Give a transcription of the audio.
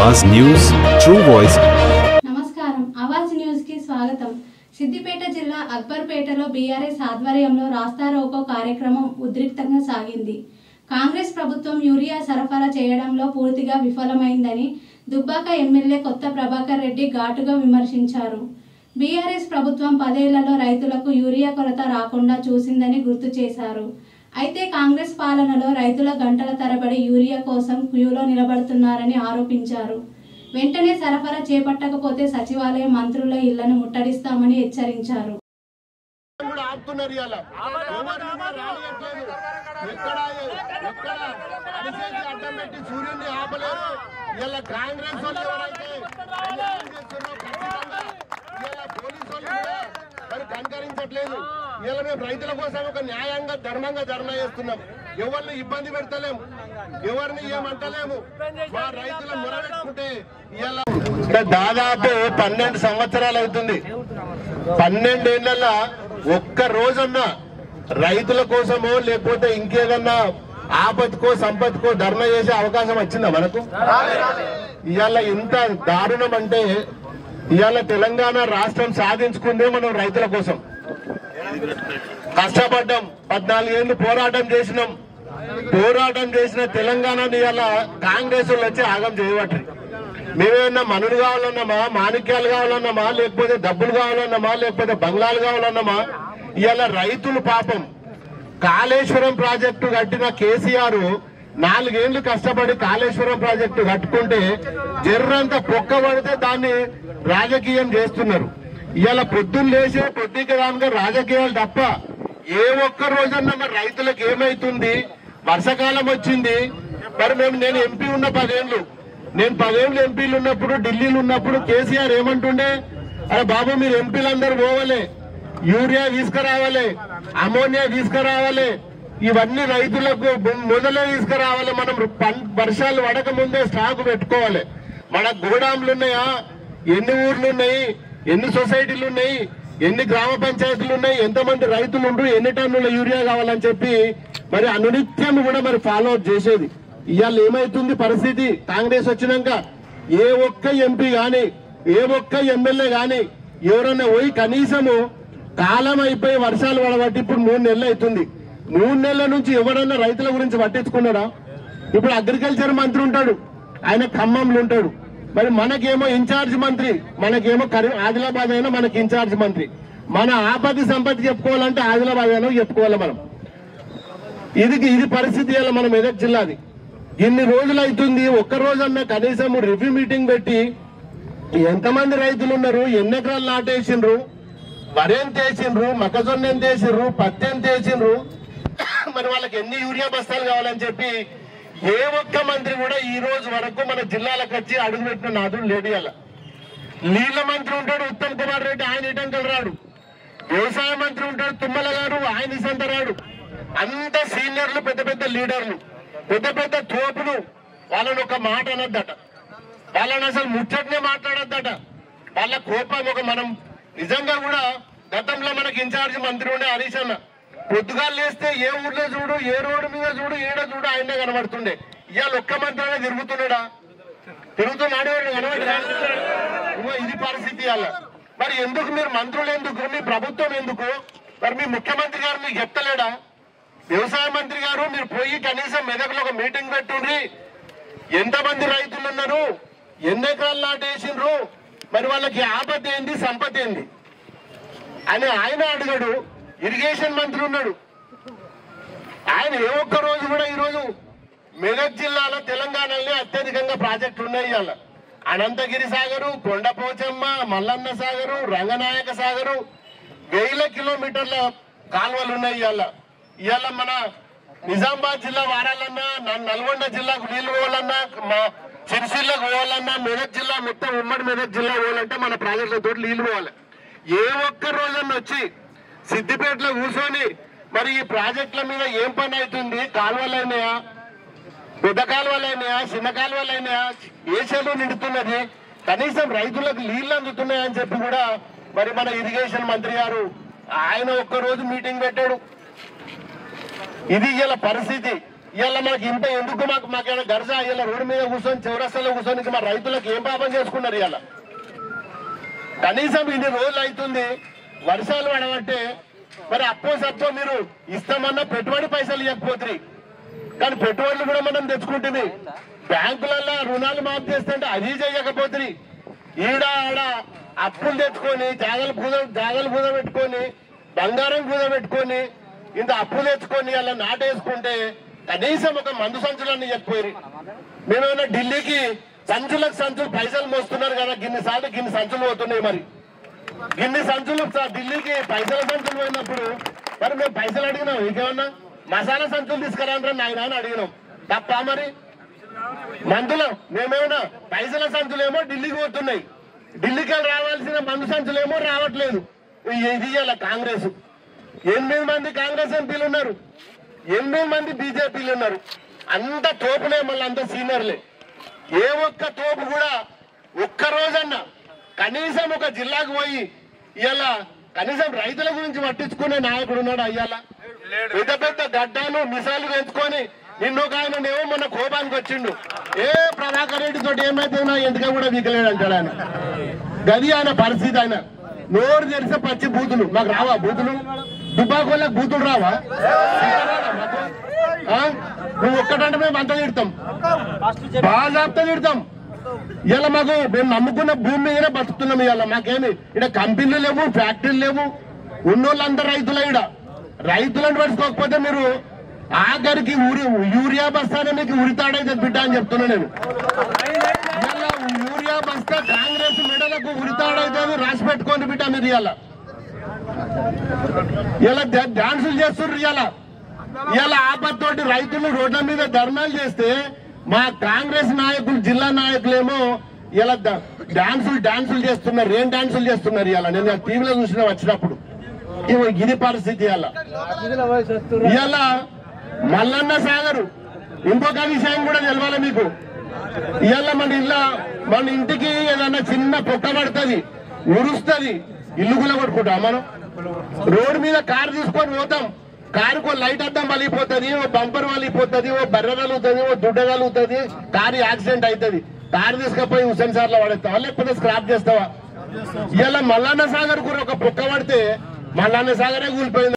आवाज news true voice. నమస్కారం Awaaz news కి స్వాగతం। సిద్దిపేట జిల్లా అక్బర్పేటలో బీఆర్ఎస్ ఆధ్వర్యంలో రాస్తారోకో కార్యక్రమం ఉద్రిక్తంగా సాగింది। కాంగ్రెస్ ప్రభుత్వం యూరియా సరఫరా చేయడంలో పూర్తిగా విఫలమైందని దుబ్బాక ఎమ్మెల్యే కొత్త ప్రభాకర్ రెడ్డి ఘాటుగా విమర్శించారు। బీఆర్ఎస్ ప్రభుత్వం 10 ఏళ్లలో రైతులకు యూరియా కొరత రాకుండా చూసిందని గుర్తు చేశారు। అయితే కాంగ్రెస్ పాలనలో రైతుల గంటల తరబడి యూరియా కోసం క్యూలో నిలబడుతున్నారని ఆరోపించారు। వెంటనే సరఫరా చేపట్టకపోతే సచివాలయ మంత్రుల ఇళ్లను ముట్టడిస్తామని హెచ్చరించారు। కనికరించట్లేదు। ఇలా మేము రైతుల కోసం ఒక న్యాయంగా ధర్మంగా ధర్నా చేస్తున్నాం। ఎవరిని ఇబ్బంది పెడతలేము, ఎవరిని ఏమంటలేము। మా రైతుల మొరబెట్టుకుంటే దాదాపు 12 సంవత్సరాలు అవుతుంది। 12 ఏళ్లలో ఒక్క రోజన్నా రైతుల కోసమో లేకపోతే ఇంకేదన్నా ఆపత్కో సంపత్కో ధర్నా చేసే అవకాశం వచ్చిందా మనకు? ఇవాళ ఇంత దారుణం అంటే ఇవాళ తెలంగాణ రాష్ట్రం సాధించుకుందే మనం రైతుల కోసం కష్టపడ్డాం। 14 ఏళ్లు పోరాటం చేసిన తెలంగాణని ఇవాళ కాంగ్రెస్ వాళ్ళు వచ్చి ఆగం చేయబట్టి మేమేమన్నా మనులు కావాలన్నామా, మాణిక్యాలు కావాలన్నామా, లేకపోతే డబ్బులు కావాలన్నామా, లేకపోతే బంగ్లాలు కావాలన్నామా? ఇవాళ రైతులు పాపం కాళేశ్వరం ప్రాజెక్టు కట్టిన కేసీఆర్ 4 ఏళ్లు కష్టపడి కాళేశ్వరం ప్రాజెక్టు కట్టుకుంటే జర్రంతా పొక్క పడితే దాన్ని రాజకీయం చేస్తున్నారు। ఇవాళ పొద్దున్న లేచే పొద్దుగా రాజకీయాలు తప్ప ఏ ఒక్క రోజన్నా మరి రైతులకు ఏమైతుంది? వర్షాకాలం వచ్చింది మరి నేను ఎంపీ ఉన్న 10 ఏళ్లు, నేను 10 ఏళ్లు ఎంపీలు ఉన్నప్పుడు ఢిల్లీలో ఉన్నప్పుడు కేసీఆర్ ఏమంటుండే, అరే బాబు మీరు ఎంపీలందరూ పోవాలి, యూరియా తీసుకురావాలి, అమోనియా తీసుకురావాలి, ఇవన్నీ రైతులకు మొదలే తీసుకురావాలి, మనం వర్షాలు పడక ముందే స్టాక్ పెట్టుకోవాలి, మన గోడాంలు ఉన్నాయా, ఎన్ని ఊర్లు ఉన్నాయి, ఎన్ని సొసైటీలు ఉన్నాయి, ఎన్ని గ్రామ పంచాయతీలు ఉన్నాయి, ఎంతమంది రైతులు ఉండ్రు, ఎన్ని టన్నుల యూరియా కావాలని చెప్పి మరి అనునిత్యం కూడా మరి ఫాలో అప్ చేసేది। ఇవాళ ఏమైతుంది పరిస్థితి? కాంగ్రెస్ వచ్చినాక ఏ ఒక్క ఎంపీ గాని ఏ ఒక్క ఎమ్మెల్యే గాని ఎవరన్నా పోయి కనీసము కాలం అయిపోయి వర్షాలు పడబట్టి ఇప్పుడు 3 నెలలు అవుతుంది, 3 నెలల నుంచి ఎవరన్నా రైతుల గురించి పట్టించుకున్నారా? ఇప్పుడు అగ్రికల్చర్ మంత్రి ఉంటాడు, ఆయన ఖమ్మంలో ఉంటాడు, మరి మనకేమో ఇన్ఛార్జ్ మంత్రి, మనకేమో ఆదిలాబాద్ అయినా మనకి ఇన్ఛార్జ్ మంత్రి, మన ఆపద సంపత్తి చెప్పుకోవాలంటే ఆదిలాబాద్ అయినా చెప్పుకోవాలి మనం। ఇది పరిస్థితి ఇలా మన మెదక్ జిల్లాది। ఇన్ని రోజులు అవుతుంది, ఒక్క రోజన్నా కనీసం రివ్యూ మీటింగ్ పెట్టి ఎంతమంది రైతులు ఉన్నారు, ఎన్ని ఎకరాలు నాటేసిండ్రు, వరి ఎంత వేసిండ్రు, మొక్కజొన్న ఎంత వేసిండ్రు, పత్తి ఎంత వేసిండ్రు, మరి వాళ్ళకి ఎన్ని యూరియా బస్తాలు కావాలని చెప్పి ఏ ఒక్క మంత్రి కూడా ఈ రోజు వరకు మన జిల్లాలకు వచ్చి అడుగుపెట్టిన నాదుడు లేడు। ఇలా నీళ్ల మంత్రి ఉంటాడు ఉత్తమ్ కుమార్ రెడ్డి, ఆయన ఇటంకలు రాడు, వ్యవసాయ మంత్రి ఉంటాడు తుమ్మల గారు, ఆయన ఇసంత రాడు, అంత సీనియర్లు పెద్ద పెద్ద లీడర్లు పెద్ద పెద్ద తోపులు వాళ్ళని ఒక మాట అనొద్దట, వాళ్ళని అసలు ముచ్చటనే మాట్లాడొద్దట, వాళ్ళ కోపం ఒక మనం నిజంగా కూడా గతంలో మనకి ఇన్ఛార్జ్ మంత్రి ఉండే హరీష్ అన్న పొద్దుగాలు లేస్తే ఏ ఊర్లో చూడు, ఏ రోడ్డు మీద చూడు, ఏడ చూడు ఆయనే కనబడుతుండే। ఇవాళ ఒక్క మంత్రి తిరుగుతున్నాడా? తిరుగుతున్నాడు కనబడరా? ఇది పరిస్థితి ఇవాళ। మరి ఎందుకు మీరు మంత్రులు ఎందుకు, మీ ప్రభుత్వం ఎందుకు, మరి మీ ముఖ్యమంత్రి గారు మీకు చెప్తలేడా? వ్యవసాయ మంత్రి గారు మీరు పోయి కనీసం మెదక్లో ఒక మీటింగ్ పెట్టుండ్రి, ఎంతమంది రైతులు ఉన్నారు, ఎన్ని ఎకరాలు నాటేసిండ్రు, మరి వాళ్ళకి ఆపద ఏంది సంపద ఏంది అని ఆయన అడిగాడు। ఇరిగేషన్ మంత్రి ఉన్నాడు, ఆయన ఏ ఒక్క రోజు కూడా ఈరోజు మెదక్ జిల్లాలో తెలంగాణలో అత్యధికంగా ప్రాజెక్టులు ఉన్నాయి। ఇవాళ అనంతగిరి సాగరు, కొండపోచమ్మ, మల్లన్న సాగరు, రంగనాయక సాగరు, 1000 కిలోమీటర్ల కాలువలు ఉన్నాయి। ఇవాళ మన నిజామాబాద్ జిల్లా వారాలన్నా, నల్గొండ జిల్లాకు నీళ్లు పోవాలన్నా, సిరిసిల్లకు పోవాలన్నా, మెదక్ జిల్లా మొత్తం ఉమ్మడి మెదక్ జిల్లా పోవాలంటే మన ప్రాజెక్టులతో నీళ్లు పోవాలి। ఏ ఒక్క రోజన్నా వచ్చి సిద్దిపేటలో కూర్చొని మరి ఈ ప్రాజెక్టుల మీద ఏం పని అవుతుంది, కాలువలైనాయా, పెద్ద కాలువలైనాయా, చిన్న కాలువలైనాయా, ఏ చెరువు నిండుతున్నది, కనీసం రైతులకు నీళ్లు అందుతున్నాయని చెప్పి కూడా మరి మన ఇరిగేషన్ మంత్రి గారు ఆయన ఒక్క రోజు మీటింగ్ పెట్టాడు। ఇది ఇలా పరిస్థితి। ఇవాళ మనకి ఇంత ఎందుకు మాకేమైనా గర్జా ఇలా రోడ్డు మీద కూర్చొని చౌరస్తాలో కూర్చొని మా రైతులకు ఏం పాపం చేసుకున్నారు ఇవాళ? కనీసం ఇన్ని రోజులు అవుతుంది వర్షాలు పడమంటే మరి అప్పో సప్పో మీరు ఇస్తామన్నా పెట్టుబడి పైసలు ఇవ్వకపోతుంది. కానీ పెట్టుబడులు కూడా మనం తెచ్చుకుంటుంది. బ్యాంకులలో రుణాలు మాఫ్ చేస్తుంటే అది చేయకపోతుంది. ఈడ ఆడ అప్పులు తెచ్చుకొని జాగలు పూజ పెట్టుకొని బంగారం పూజ పెట్టుకొని ఇంత అప్పులు తెచ్చుకొని అలా నాటేసుకుంటే కనీసం ఒక మందు సంచులన్నీ చెప్పిపోయి. మేమేమైనా ఢిల్లీకి సంచులకు సంచులు పైసలు మోస్తున్నారు కదా, గిన్ని సంచులు పోతున్నాయి. మరి గిన్ని సంచులు ఢిల్లీకి పైసల సంచులు పోయినప్పుడు మరి మేము పైసలు అడిగినాం. ఇంకేమన్నా మసాలా సంచులు తీసుకురాండ్రా నాయన అని అడిగినాం. తప్ప మరి మందులు మేమేమన్నా పైసల సంచులేమో ఢిల్లీకి పోతున్నాయి, ఢిల్లీకి రావాల్సిన మందు సంచులేమో రావట్లేదు. ఇది ఇలా కాంగ్రెస్ 8 మంది కాంగ్రెస్ ఎంపీలు ఉన్నారు, 8 మంది బీజేపీలు ఉన్నారు. అంత తోపులే, మళ్ళీ అంత సీనియర్లే. ఏ ఒక్క తోపు కూడా ఒక్క రోజన్నా కనీసం ఒక జిల్లాకు పోయి ఇవాళ కనీసం రైతుల గురించి పట్టించుకునే నాయకుడు ఉన్నాడు అయ్యాల? పెద్ద పెద్ద గడ్డాలు మిసాలు పెంచుకొని నిన్నొక ఆయననేమో మొన్న కోపానికి వచ్చిండు. ప్రభాకర్ రెడ్డి తోటి ఏమైతే నా ఎందుక కూడా వీకలేడు అంటాడు ఆయన. గది ఆయన పరిస్థితి. ఆయన నోరు తెరిసే పచ్చి బూతులు. మాకు రావా బూతులు? దుబ్బాకోళ్ళకి బూతులు రావా? నువ్వు ఒక్కటంటే మేము అంతా తిడతాం, బాగా తిడతాం. ఇలా మేము నమ్ముకున్న భూమి మీదనే బతుకుతున్నాం. ఇవాళ మాకేమి ఇక్కడ కంపెనీలు లేవు, ఫ్యాక్టరీలు లేవు. ఉన్నోళ్ళందరూ రైతులే. ఇక్కడ రైతులను పడుచుకోకపోతే మీరు ఆఖరికి యూరియా బస్తానే మీకు ఉరితాడైతే బిడ్డ అని చెప్తున్నా నేను. యూరియా బస్తా కాంగ్రెస్ మెడలకు ఉరితాడైతే రాసి పెట్టుకోండి బిడ్డ మీరు. ఇలా డాన్సులు చేస్తున్నారు. ఇలా ఆపత్తోటి రైతులు రోడ్ల మీద ధర్నాలు చేస్తే మా కాంగ్రెస్ నాయకులు, జిల్లా నాయకులేమో ఇలా డాన్సులు చేస్తున్నారు. ఏం డాన్సులు చేస్తున్నారు ఇలా? నేను టీవీలో చూసిన వచ్చినప్పుడు ఇది పరిస్థితి. ఇలా మల్లన్న సాగరు ఇంకొక విషయం కూడా తెలవాలి మీకు. ఇవాళ మన ఇంటికి ఏదన్నా చిన్న పొక్క పడుతుంది, ఉరుస్తుంది, ఇల్లు కూడా కొట్టుకుంటాం మనం. రోడ్డు మీద కారు తీసుకొని పోతాం, కారుకు లైట్ అద్దం వలిగిపోతుంది, ఓ బంపర్ వలిగిపోతుంది, ఓ బర్రె కలుగుతుంది, ఓ దుడ్డ కలుగుతుంది, కారు యాక్సిడెంట్ అవుతుంది. కారు తీసుకుపోయి హుసేన్ సార్ లో పడేస్తావా లేకపోతే స్క్రాప్ చేస్తావా? ఇలా మల్లన్న సాగర్ కూడా ఒక పొక్క పడితే మల్లన్న సాగరే కూలిపోయింది.